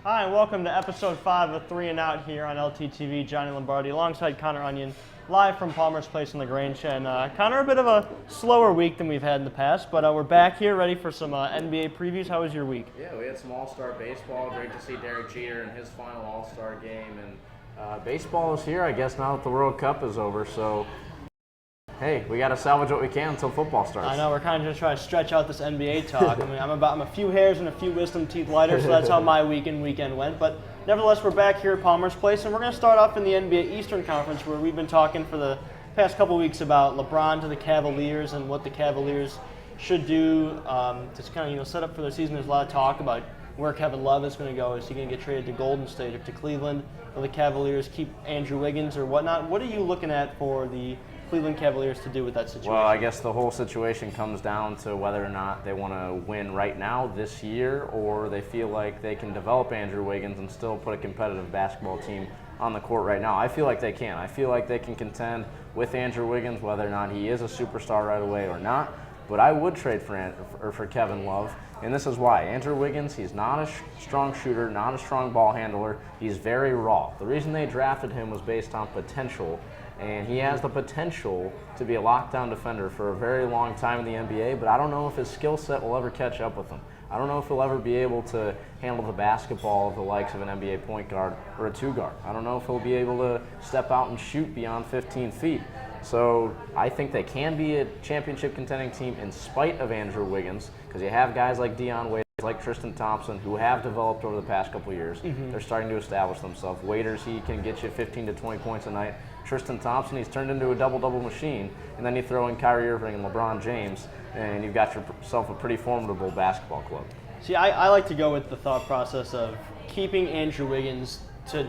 Hi, and welcome to episode 5 of 3 and Out here on LTTV. Johnny Lombardi alongside Connor Onion, live from Palmer's Place in the Grange. And Connor, a bit of a slower week than we've had in the past, but we're back here ready for some NBA previews. How was your week? Yeah, we had some All-Star baseball. Great to see Derek Jeter in his final All-Star game. And baseball is here, I guess, now that the World Cup is over. So, hey, we got to salvage what we can until football starts. I know, we're kind of just trying to stretch out this NBA talk. I mean, I'm a few hairs and a few wisdom teeth lighter, so that's how my weekend went. But nevertheless, we're back here at Palmer's Place, and we're going to start off in the NBA Eastern Conference, where we've been talking for the past couple weeks about LeBron to the Cavaliers and what the Cavaliers should do to kind of set up for their season. There's a lot of talk about where Kevin Love is going to go. Is he going to get traded to Golden State or to Cleveland? Will the Cavaliers keep Andrew Wiggins or whatnot? What are you looking at for the Cleveland Cavaliers to do with that situation? Well, I guess the whole situation comes down to whether or not they want to win right now this year, or they feel like they can develop Andrew Wiggins and still put a competitive basketball team on the court right now. I feel like they can. I feel like they can contend with Andrew Wiggins, whether or not he is a superstar right away or not. But I would trade for Kevin Love, and this is why. Andrew Wiggins, he's not a strong shooter, not a strong ball handler. He's very raw. The reason they drafted him was based on potential, and he has the potential to be a lockdown defender for a very long time in the NBA, but I don't know if his skill set will ever catch up with him. I don't know if he'll ever be able to handle the basketball of the likes of an NBA point guard or a two guard. I don't know if he'll be able to step out and shoot beyond 15 feet. So I think they can be a championship contending team in spite of Andrew Wiggins, because you have guys like Dion Waiters, like Tristan Thompson, who have developed over the past couple of years. They're starting to establish themselves. Waiters, he can get you 15 to 20 points a night. Tristan Thompson, he's turned into a double-double machine. And then you throw in Kyrie Irving and LeBron James, and you've got yourself a pretty formidable basketball club. See, I like to go with the thought process of keeping Andrew Wiggins to.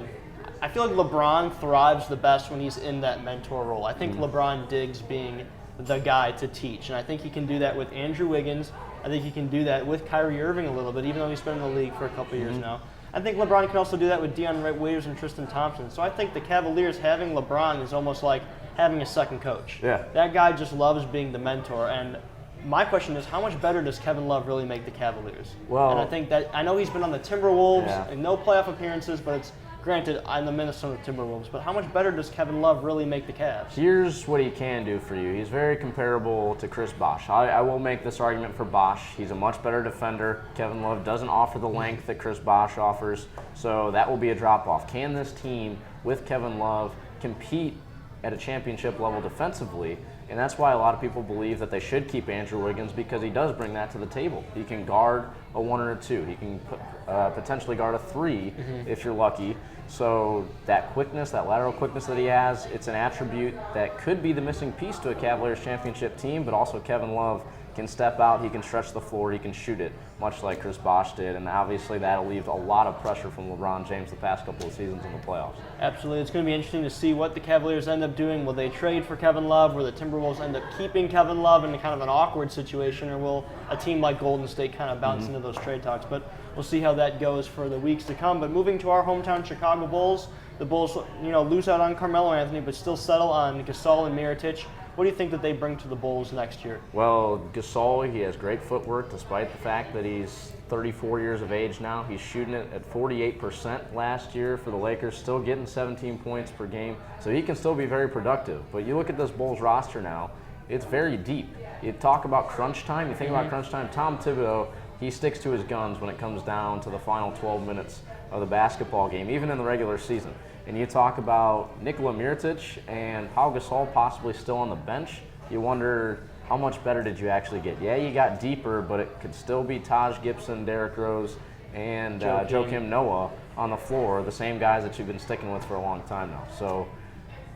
I feel like LeBron thrives the best when he's in that mentor role. I think LeBron digs being the guy to teach, and I think he can do that with Andrew Wiggins. I think he can do that with Kyrie Irving a little bit, even though he's been in the league for a couple of years now. I think LeBron can also do that with Dion Waiters and Tristan Thompson. So I think the Cavaliers having LeBron is almost like having a second coach. Yeah. That guy just loves being the mentor. And my question is, how much better does Kevin Love really make the Cavaliers? Well, and I think that, I know he's been on the Timberwolves and no playoff appearances, but it's granted, I'm the Minnesota Timberwolves, but how much better does Kevin Love really make the Cavs? Here's what he can do for you. He's very comparable to Chris Bosh. I will make this argument for Bosh. He's a much better defender. Kevin Love doesn't offer the length that Chris Bosh offers, so that will be a drop-off. Can this team, with Kevin Love, compete at a championship level defensively? And that's why a lot of people believe that they should keep Andrew Wiggins, because he does bring that to the table. He can guard a 1 or a 2. He can potentially guard a 3 if you're lucky. So that quickness, that lateral quickness that he has, it's an attribute that could be the missing piece to a Cavaliers championship team, but also Kevin Love can step out, he can stretch the floor, he can shoot it, much like Chris Bosh did, and obviously that'll leave a lot of pressure from LeBron James the past couple of seasons in the playoffs. Absolutely. It's going to be interesting to see what the Cavaliers end up doing. Will they trade for Kevin Love? Will the Timberwolves end up keeping Kevin Love in kind of an awkward situation, or will a team like Golden State kind of bounce into those trade talks? But we'll see how that goes for the weeks to come. But moving to our hometown Chicago Bulls, the Bulls, lose out on Carmelo Anthony, but still settle on Gasol and Mirotic. What do you think that they bring to the Bulls next year? Well, Gasol, he has great footwork despite the fact that he's 34 years of age now. He's shooting it at 48% last year for the Lakers, still getting 17 points per game. So he can still be very productive. But you look at this Bulls roster now, it's very deep. You talk about crunch time, you think about crunch time, Tom Thibodeau, he sticks to his guns when it comes down to the final 12 minutes of the basketball game, even in the regular season. And you talk about Nikola Mirotic and Pau Gasol possibly still on the bench, you wonder how much better did you actually get? Yeah, you got deeper, but it could still be Taj Gibson, Derrick Rose, and Joakim Noah on the floor, the same guys that you've been sticking with for a long time now. So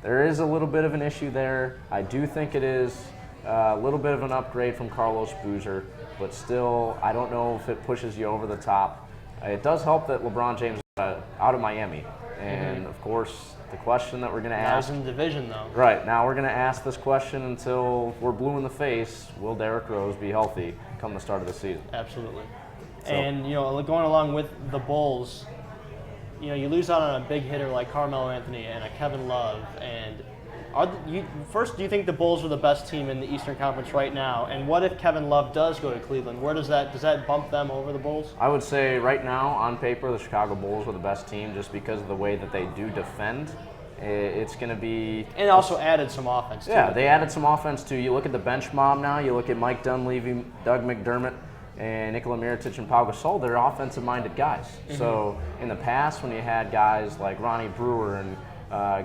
there is a little bit of an issue there. I do think it is a little bit of an upgrade from Carlos Boozer, but still, I don't know if it pushes you over the top. It does help that LeBron James is out of Miami. And, of course, the question that we're going to ask... Now in the division, though. Right. Now we're going to ask this question until we're blue in the face. Will Derrick Rose be healthy come the start of the season? Absolutely. So. And, going along with the Bulls, you lose out on a big hitter like Carmelo Anthony and a Kevin Love. And First, do you think the Bulls are the best team in the Eastern Conference right now? And what if Kevin Love does go to Cleveland? Where does that bump them over the Bulls? I would say right now, on paper, the Chicago Bulls are the best team just because of the way that they do defend. It's going to be... And also added some offense, too. Yeah, they added some offense, too. You look at the bench mob now. You look at Mike Dunleavy, Doug McDermott, and Nikola Mirotic and Pau Gasol. They're offensive-minded guys. Mm-hmm. So in the past, when you had guys like Ronnie Brewer and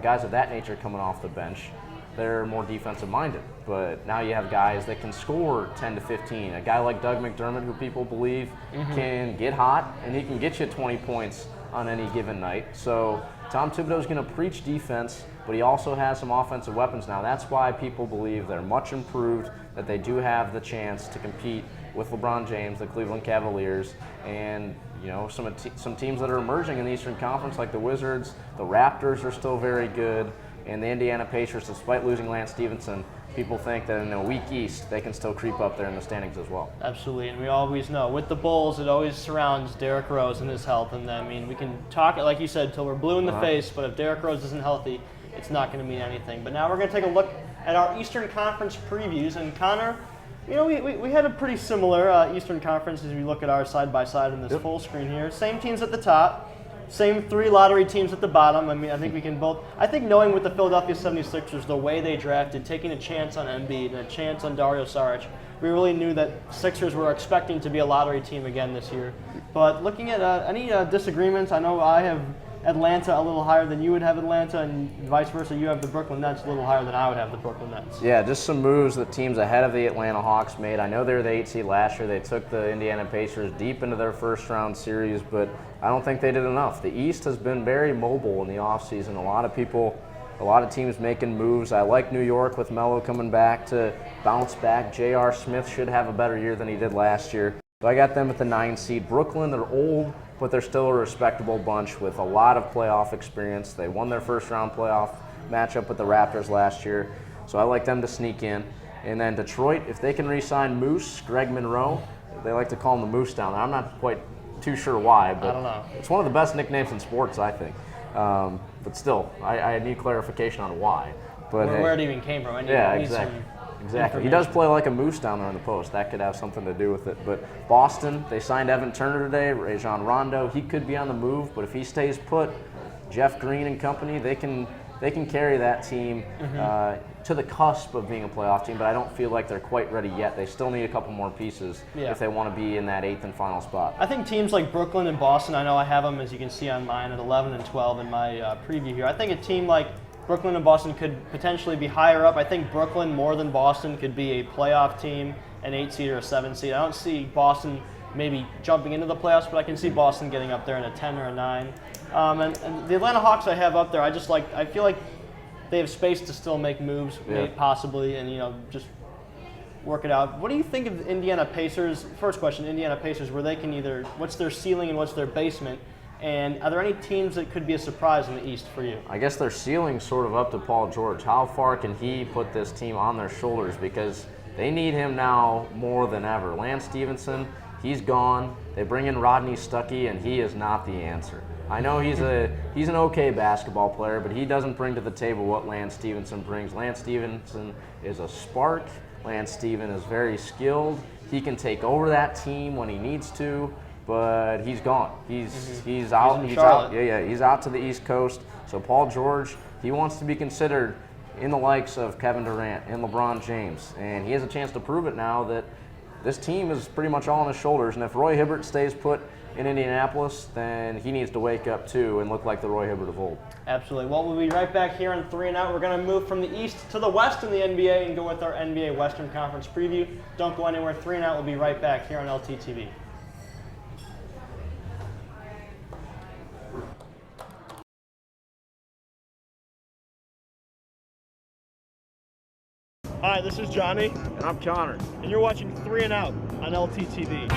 guys of that nature coming off the bench, they're more defensive-minded. But now you have guys that can score 10 to 15. A guy like Doug McDermott, who people believe can get hot, and he can get you 20 points on any given night. So Tom Thibodeau is going to preach defense, but he also has some offensive weapons now. That's why people believe they're much improved, that they do have the chance to compete with LeBron James, the Cleveland Cavaliers, and some teams that are emerging in the Eastern Conference, like the Wizards. The Raptors are still very good, and the Indiana Pacers, despite losing Lance Stevenson, people think that in a weak East, they can still creep up there in the standings as well. Absolutely, and we always know, with the Bulls, it always surrounds Derrick Rose and his health. And I mean, we can talk, like you said, till we're blue in the face, but if Derrick Rose isn't healthy, it's not going to mean anything. But now we're going to take a look at our Eastern Conference previews. And Connor, we had a pretty similar Eastern Conference as we look at our side-by-side in this full screen here. Same teams at the top. Same 3 lottery teams at the bottom. I mean, I think we can both. I think knowing with the Philadelphia 76ers, the way they drafted, taking a chance on Embiid and a chance on Dario Saric, we really knew that Sixers were expecting to be a lottery team again this year. But looking at any disagreements, I know I have Atlanta a little higher than you would have Atlanta, and vice versa. You have the Brooklyn Nets a little higher than I would have the Brooklyn Nets. Yeah, just some moves that teams ahead of the Atlanta Hawks made. I know they were the 8 seed last year. They took the Indiana Pacers deep into their first-round series, but I don't think they did enough. The East has been very mobile in the offseason. A lot of teams making moves. I like New York with Melo coming back to bounce back. J.R. Smith should have a better year than he did last year. So I got them at the 9 seed. Brooklyn, they're old, but they're still a respectable bunch with a lot of playoff experience. They won their first-round playoff matchup with the Raptors last year, so I like them to sneak in. And then Detroit, if they can re-sign Moose, Greg Monroe, they like to call him the Moose down there. I'm not quite too sure why, but I don't know. It's one of the best nicknames in sports, I think. But still, I need clarification on why. But where it even came from. Exactly. He does play like a moose down there in the post. That could have something to do with it. But Boston, they signed Evan Turner today, Rajon Rondo. He could be on the move, but if he stays put, Jeff Green and company, they can carry that team to the cusp of being a playoff team, but I don't feel like they're quite ready yet. They still need a couple more pieces if they want to be in that 8th and final spot. I think teams like Brooklyn and Boston, I know I have them, as you can see on mine, at 11 and 12 in my preview here. I think a team like Brooklyn and Boston could potentially be higher up. I think Brooklyn, more than Boston, could be a playoff team, an 8 seed or a 7 seed. I don't see Boston maybe jumping into the playoffs, but I can see Boston getting up there in a 10 or a 9. And the Atlanta Hawks I have up there, I feel like they have space to still make moves, possibly, and just work it out. What do you think of Indiana Pacers? First question, Indiana Pacers, where they can what's their ceiling and what's their basement? And are there any teams that could be a surprise in the East for you? I guess their ceiling's sort of up to Paul George. How far can he put this team on their shoulders? Because they need him now more than ever. Lance Stevenson, he's gone. They bring in Rodney Stuckey, and he is not the answer. I know he's an okay basketball player, but he doesn't bring to the table what Lance Stevenson brings. Lance Stevenson is a spark. Lance Stevenson is very skilled. He can take over that team when he needs to, but he's gone. He's out. He's out. He's out to the East Coast. So Paul George, he wants to be considered in the likes of Kevin Durant and LeBron James, and he has a chance to prove it now that this team is pretty much all on his shoulders. And if Roy Hibbert stays put in Indianapolis, then he needs to wake up too and look like the Roy Hibbert of old. Absolutely. Well, we'll be right back here on 3 and Out. We're going to move from the East to the West in the NBA and go with our NBA Western Conference preview. Don't go anywhere. 3 and Out will be right back here on LTTV. Hi, this is Johnny. And I'm Connor. And you're watching 3 and Out on LTTV.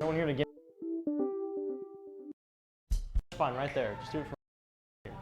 one here to get. Fine, right there. Just do it from here.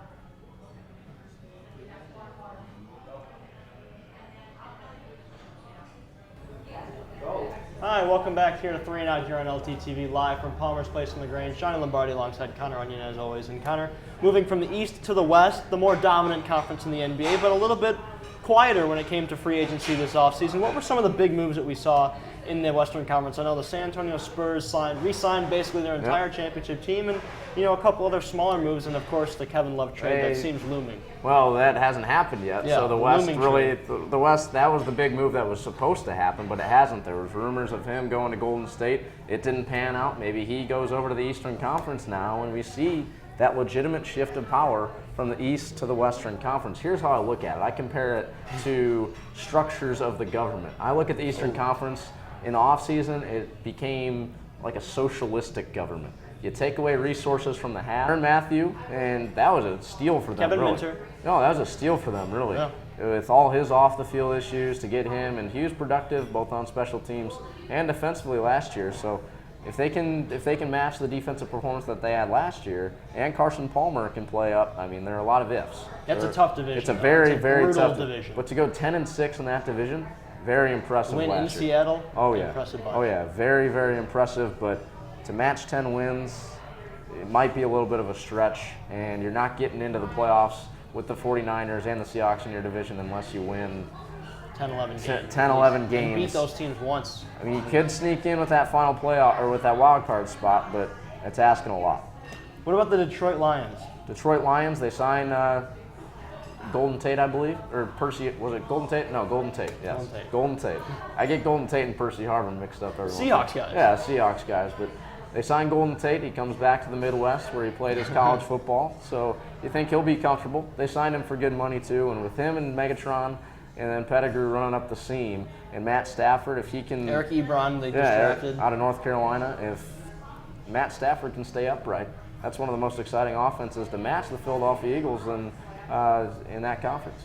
Hi, welcome back here to 3 and Out here on LTTV, live from Palmer's Place in the Grange. Johnny Lombardi alongside Connor Onion as always. And Connor, moving from the East to the West, the more dominant conference in the NBA, but a little bit quieter when it came to free agency this offseason. What were some of the big moves that we saw in the Western Conference? I know the San Antonio Spurs re-signed basically their entire championship team, and a couple other smaller moves, and of course the Kevin Love trade that seems looming. Well, that hasn't happened yet. Yeah, so the West really, the West, that was the big move that was supposed to happen, but it hasn't. There was rumors of him going to Golden State. It didn't pan out. Maybe he goes over to the Eastern Conference now, and we see that legitimate shift of power from the East to the Western Conference. Here's how I look at it. I compare it to structures of the government. I look at the Eastern Conference. In the offseason, it became like a socialistic government. You take away resources from the have. Matthew, and that was a steal for them. Kevin really. Minter. No, that was a steal for them, really. Yeah. With all his off-the-field issues, to get him, and he was productive both on special teams and defensively last year. So if they can match the defensive performance that they had last year, and Carson Palmer can play up, I mean, there are a lot of ifs. That's a tough division. It's a very tough division. But to go 10-6 in that division, very impressive. Win last in year. Seattle. Oh yeah. Impressive bunch. Oh yeah. Very, very impressive. But to match 10 wins, it might be a little bit of a stretch, and you're not getting into the playoffs with the 49ers and the Seahawks in your division unless you win 10-11 games. 10-11 games. And beat those teams once. I mean, you could sneak in with that final playoff or with that wild card spot, but it's asking a lot. What about the Detroit Lions? Detroit Lions, they signed Golden Tate, I believe, or Percy. Was it Golden Tate? No, Golden Tate. Yes, Golden Tate. I get Golden Tate and Percy Harvin mixed up every Seahawks guys. Yeah, Seahawks guys. But they signed Golden Tate. He comes back to the Midwest where he played his college football. So you think he'll be comfortable. They signed him for good money too, and with him and Megatron, and then Pettigrew running up the seam, and Matt Stafford, if he can. Eric Ebron, they just drafted out of North Carolina. If Matt Stafford can stay upright, that's one of the most exciting offenses to match the Philadelphia Eagles in that conference.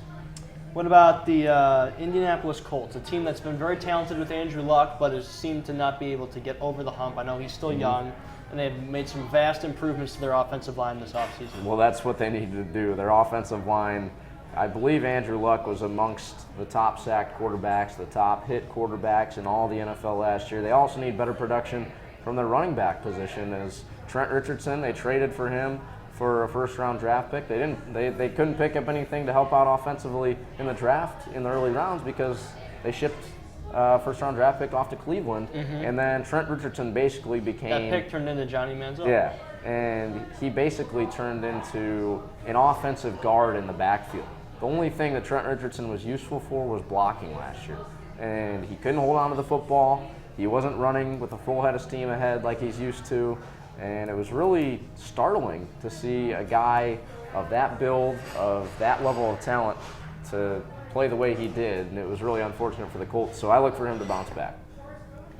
What about the Indianapolis Colts, a team that's been very talented with Andrew Luck, but has seemed to not be able to get over the hump? I know he's still young, and they've made some vast improvements to their offensive line this offseason. Well, that's what they need to do. Their offensive line, I believe Andrew Luck was amongst the top sacked quarterbacks, the top hit quarterbacks in all the NFL last year. They also need better production from their running back position, as Trent Richardson, they traded for him for a first-round draft pick. They couldn't pick up anything to help out offensively in the draft in the early rounds because they shipped first-round draft pick off to Cleveland, and then Trent Richardson basically became that pick turned into Johnny Manziel. Yeah, and he basically turned into an offensive guard in the backfield. The only thing that Trent Richardson was useful for was blocking last year, and he couldn't hold on to the football. He wasn't running with a full head of steam ahead like he's used to. And it was really startling to see a guy of that build, of that level of talent, to play the way he did. And it was really unfortunate for the Colts. So I look for him to bounce back.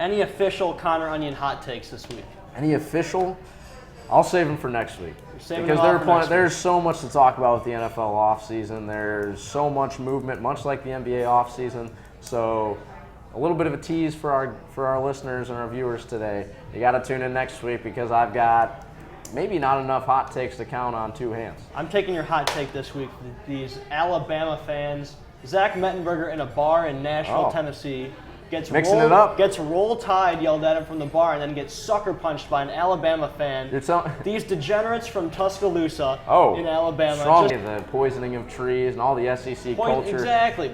Any official Connor Onion hot takes this week? Any official? I'll save them for next week. Because there's so much to talk about with the NFL offseason. There's so much movement, much like the NBA offseason. So a little bit of a tease for our listeners and our viewers today. You got to tune in next week because I've got maybe not enough hot takes to count on two hands. I'm taking your hot take this week. These Alabama fans, Zach Mettenberger in a bar in Nashville, Tennessee, gets roll tide yelled at him from the bar, and then gets sucker punched by an Alabama fan. These degenerates from Tuscaloosa in Alabama. The poisoning of trees and all the SEC culture. Exactly.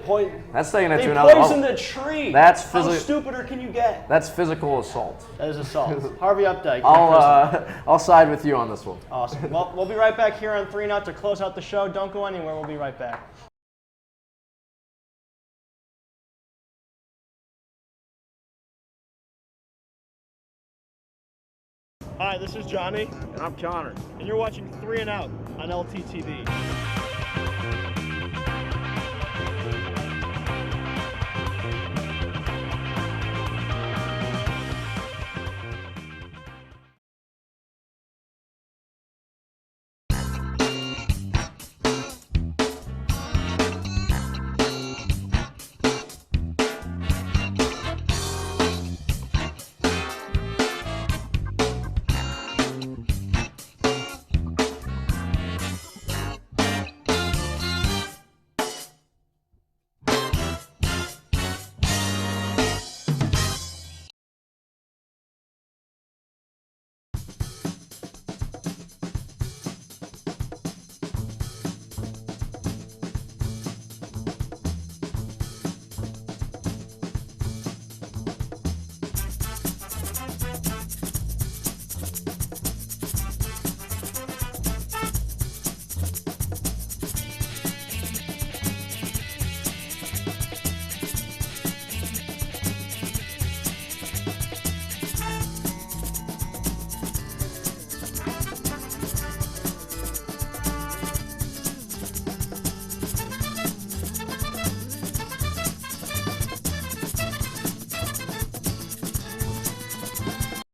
That's taking it to another level. They poisoned a tree. How stupider can you get? That's physical assault. That is assault. Harvey Updike. I'll side with you on this one. Awesome. Well, we'll be right back here on 3 and Out to close out the show. Don't go anywhere. We'll be right back. Hi, this is Johnny. And I'm Connor. And you're watching 3 and Out on LTTV.